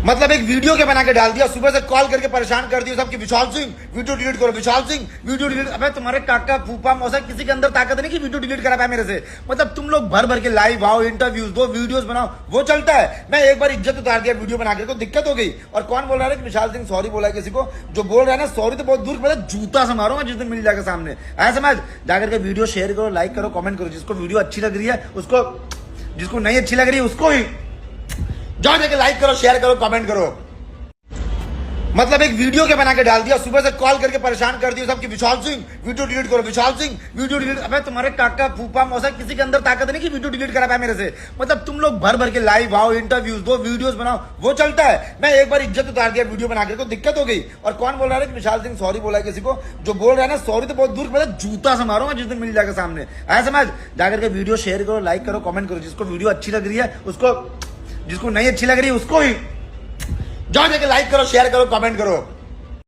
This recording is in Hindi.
मतलब एक वीडियो के बना के डाल दिया, सुबह से कॉल करके परेशान कर दिया सबकी, विशाल सिंह वीडियो डिलीट करो, विशाल सिंह वीडियो डिलीट। अबे तुम्हारे काका फूफा मौसा किसी के अंदर ताकत नहीं कि वीडियो डिलीट करा पाए मेरे से। मतलब तुम लोग भर भर के लाइव आओ, इंटरव्यूज दो, वीडियोस बनाओ, वो चलता है। मैं एक बार इज्जत उतार दिया वीडियो बना के तो दिक्कत हो गई। और कौन बोल रहा है कि विशाल सिंह सॉरी बोला है किसी को? जो बोल रहा है ना सॉरी तो बहुत दूर, मतलब जूता से मारूंगा जिस दिन मिल जाएगा सामने। ऐसा समझ, जाकर के वीडियो शेयर करो, लाइक करो, कमेंट करो। जिसको वीडियो अच्छी लग रही है उसको, जिसको नहीं अच्छी लग रही है उसको ही जाओ जाके लाइक करो, शेयर करो, कमेंट करो। मतलब एक वीडियो के बना के डाल दिया, सुबह से कॉल करके परेशान कर दिया सबकी, विशाल सिंह वीडियो डिलीट करो, विशाल सिंह वीडियो डिलीट। अबे तुम्हारे काका फूफा मौसा किसी के अंदर ताकत नहीं कि वीडियो डिलीट करा पाए मेरे से। मतलब तुम लोग भर भर के लाइव आओ, इंटरव्यूज दो, वीडियोस बनाओ, वो चलता है। मैं एक बार इज्जत उतार दिया वीडियो बना के तो दिक्कत हो गई। और कौन बोल रहा है कि विशाल सिंह सॉरी बोला है किसी को? जो बोल रहा है ना सॉरी तो बहुत दूर, मतलब जूता से मारूंगा जिस दिन मिल जाएगा सामने। ऐसा समझ, जाकर के वीडियो शेयर करो, लाइक करो, कमेंट करो। जिसको वीडियो अच्छी लग रही है उसको, जिसको नहीं अच्छी लग रही है उसको ही जाओ जाके लाइक करो, शेयर करो, कमेंट करो।